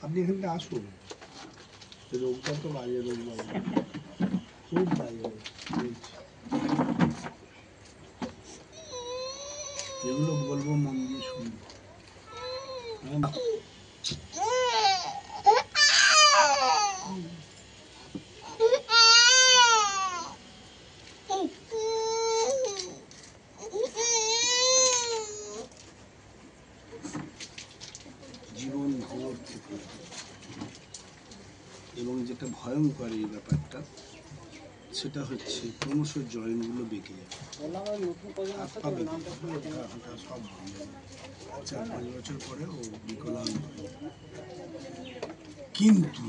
আপনি এখানটা আসুন, রোগটা তো বাজে রোগ, খুব বাজে রোগ। এগুলো বলবো মন দিয়ে শুনবো। জীবন ভোর থেকে, এবং যেটা ভয়ঙ্কর এই ব্যাপারটা সেটা হচ্ছে ক্রমশ জয়েন্টগুলো বেঁকে যাবে, হাত পা বেঁকে যাবে, হাঁটা সব ভাঙে যাবে। 4-5 বছর পরে ও বিকলাঙ্গ। কিন্তু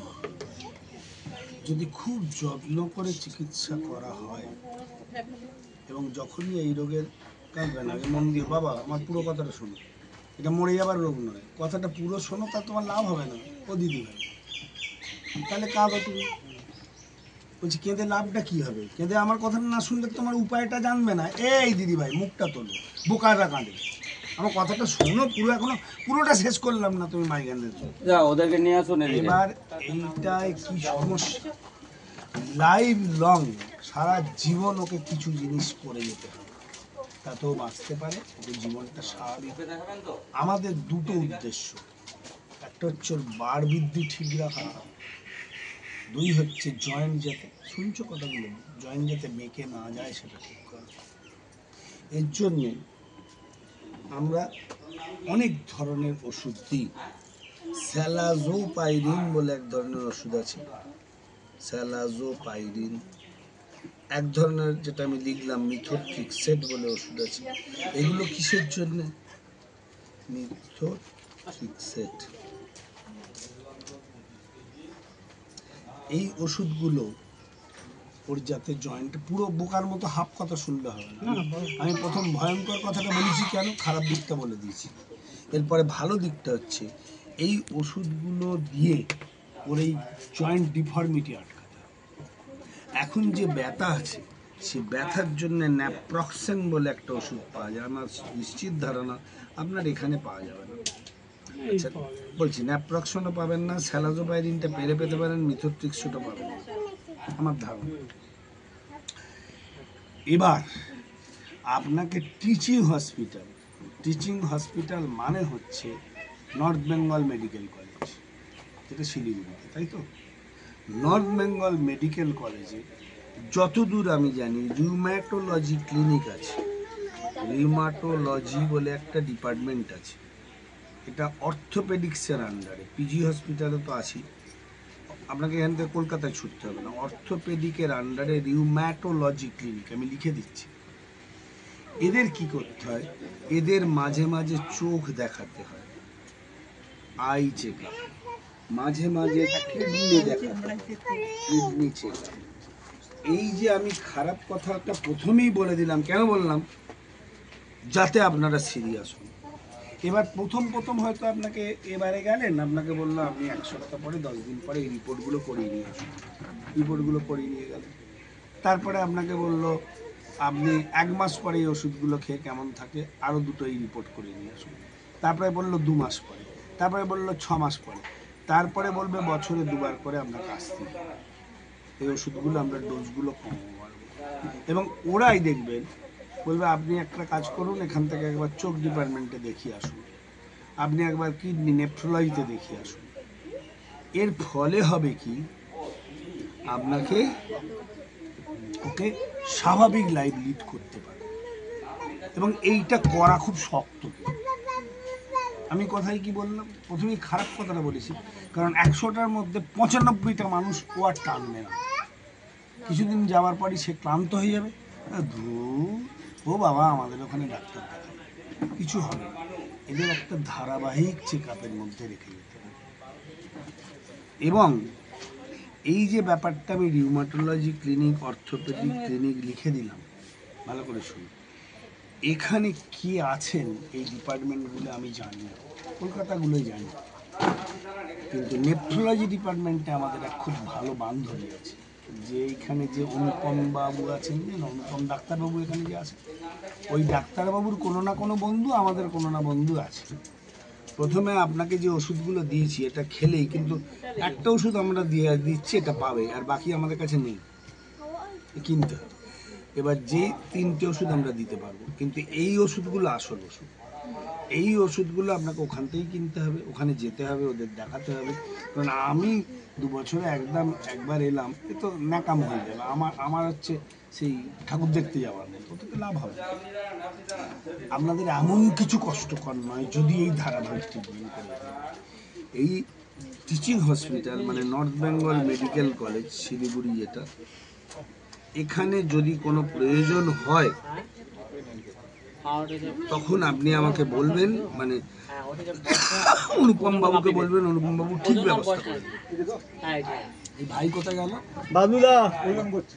যদি খুব যত্ন করে চিকিৎসা করা হয়, এবং যখনই এই রোগের কাঁদবে না, মন দিয়ে বাবা আমার পুরো কথাটা শোনো, এটা মরে যাবার রোগ নয়, কথাটা পুরো শোনো, তা তোমার লাভ হবে না ও দিদি ভাই, তাহলে কাঁদো তুমি। বলছি কেঁদে লাভটা কি হবে? কেঁদে আমার কথাটা না শুনলে তোমার উপায়টা জানবে না। এই দিদি ভাই মুখটা তোলো, বোকারা কাঁদে, আমার কথাটা শোনো পুরো, এখনো পুরোটা শেষ করলাম না, তুমি মাইগানদের যা ওদেরকে নিয়ে আসুন। এবার এইটাই কি সমস্যা, লাইফ লং সারা জীবন ওকে কিছু জিনিস করে যেতে হবে, তাতেও বাঁচতে পারে, ওকে জীবনটা স্বাভাবিক। আমাদের দুটো উদ্দেশ্য, একটা হচ্ছে ওর বার বৃদ্ধি ঠিক রাখা, 2 হচ্ছে জয়েন্ট যাতে, শুনছো কথাগুলো, জয়েন্ট যাতে বেঁকে না যায় সেটা ঠিক করা। এর জন্যে আমরা অনেক ধরনের ওষুধ দিই। স্যালাজোপাইরিন বলে এক ধরনের ওষুধ আছে, স্যালাজোপাইরিন। এক ধরনের যেটা আমি লিখলাম মিথোট্রিক্সেট বলে ওষুধ আছে। এগুলো কিসের জন্য? মিথোট্রিক্সেট। এই ওষুধগুলো ওর যাতে জয়েন্ট, পুরো বোকার মতো হাফ কথা শুনলে হবে না। আমি প্রথম ভয়ঙ্কর কথাটা বলেছি কেন, খারাপ দিকটা বলে দিয়েছি। এরপরে ভালো দিকটা হচ্ছে এই ওষুধগুলো দিয়ে ওর এই জয়েন্ট ডিফর্মিটি আটকাতে হবে। এখন যে ব্যথা আছে সে ব্যথার জন্য ন্যাপ্রক্সেন বলে একটা ওষুধ পাওয়া যায়, আমার নিশ্চিত ধারণা আপনার এখানে পাওয়া যাবে না। আচ্ছা বলছি, ন্যাপ্রক্সেনও পাবেন না, স্যালাজোপাইরিনটা পেরে পেতে পারেন, মিথোট্রিক্সেটও পাবেন না, আমার ধারণা। এবার আপনাকে টিচিং হসপিটাল মানে হচ্ছে নর্থ বেঙ্গল মেডিকেল কলেজ, যেটা শিলিগুড়িতে, তাই তো? নর্থ বেঙ্গল মেডিকেল কলেজে যতদূর আমি জানি রিউম্যাটোলজি ক্লিনিক আছে, রিউম্যাটোলজি বলে একটা ডিপার্টমেন্ট আছে, এটা অর্থোপেডিক্সের আন্ডারে। পিজি হসপিটালে তো আছি, আপনাকে এখান থেকে কলকাতায় ছুটতে হবে না, অর্থোপেডিকের আন্ডারে রিউম্যাটোলজি ক্লিনিক, আমি লিখে দিচ্ছি। এদের কি করতে হয়, এদের মাঝে মাঝে চোখ দেখাতে হয়, আই চেক আপ, মাঝে মাঝে কিডনি দেখাতে হয়, কিডনি চেক আপ। এই যে আমি খারাপ কথাটা প্রথমেই বলে দিলাম, কেন বললাম? যাতে আপনারা সিরিয়াস হন। এবার প্রথম হয়তো আপনাকে এবারে গেলেন, আপনাকে বললো আপনি 1 সপ্তাহ পরে 10 দিন পরে এই রিপোর্টগুলো করিয়ে নিয়ে আসুন, রিপোর্টগুলো করিয়ে নিয়ে গেলেন। তারপরে আপনাকে বললো আপনি 1 মাস পরে এই ওষুধগুলো খেয়ে কেমন থাকে আরও 2টো এই রিপোর্ট করিয়ে নিয়ে আসুন। তারপরে বললো 2 মাস পরে, তারপরে বললো 6 মাস পরে, তারপরে বলবে বছরে 2বার করে আপনাকে আসতে হবে। এই ওষুধগুলো আমরা ডোজগুলো কমাবো পারবো। এবং ওরাই দেখবেন বলবে আপনি একটা কাজ করুন, এখান থেকে একবার চোখ ডিপার্টমেন্টে দেখিয়ে আসুন, আপনি একবার কিডনি নেফ্রোলজিতে দেখিয়ে আসুন। এর ফলে হবে কি, আপনাকে ওকে স্বাভাবিক লাইফ লিড করতে পারে, এবং এইটা করা খুব শক্ত। আমি কথাই কি বললাম, প্রথমেই খারাপ কথাটা বলেছি, কারণ 100টার মধ্যে 95টা মানুষ ও আর টানবে না। কিছুদিন যাওয়ার পরই সে ক্লান্ত হয়ে যাবে, ও বাবা আমাদের ওখানে ডাক্তার দেখাবে, কিছু হবে না। এদের একটা ধারাবাহিক চেক আপের মধ্যে রেখে যেতে হবে। এবং এই যে ব্যাপারটা আমি রিউমাটোলজি ক্লিনিক, অর্থোপেডিক ক্লিনিক লিখে দিলাম, ভালো করে শুনুন। এখানে কে আছেন এই ডিপার্টমেন্টগুলো আমি জানি না, কলকাতাগুলোই জানি, কিন্তু নেফ্রোলজি ডিপার্টমেন্টে আমাদের এক খুব ভালো বান্ধবী আছে, যে এখানে যে অনুপম বাবু আছেন, যে অনুপম ডাক্তারবাবু এখানে যে আছেন, ওই ডাক্তারবাবুর কোনো না কোনো বন্ধু, আমাদের কোনো না বন্ধু আছে। প্রথমে আপনাকে যে ওষুধগুলো দিয়েছি এটা খেলেই কিন্তু একটা ওষুধ আমরা দিচ্ছি, এটা পাবে, আর বাকি আমাদের কাছে নেই, কিনতে হবে। এবার যে 3টে ওষুধ আমরা দিতে পারবো, কিন্তু এই ওষুধগুলো আসল ওষুধ। এই ওষুধগুলো আপনাকে ওখান থেকেই কিনতে হবে, ওখানে যেতে হবে, ওদের দেখাতে হবে। কারণ আমি 2 বছরে একবার এলাম, এ তো ন্যাকাম হয়ে যাবে। আমার হচ্ছে সেই ঠাকুর দেখতে যাওয়ার মতো, ওতে তো লাভ হবে। আপনাদের এমন কিছু কষ্টকর নয় যদি এই ধারাবাহিক ট্রিটমেন্ট করে দেন। এই টিচিং হসপিটাল মানে north Bengal medical college Siliguri, যেটা এখানে যদি কোনো প্রয়োজন হয় তখন আপনি আমাকে বলবেন, মানে অনুপম বাবুকে বলবেন, অনুপম বাবু ঠিক ব্যবস্থা করবেন। এই ভাই কোথায় গেল? বাবুদা ওইরকম করছে।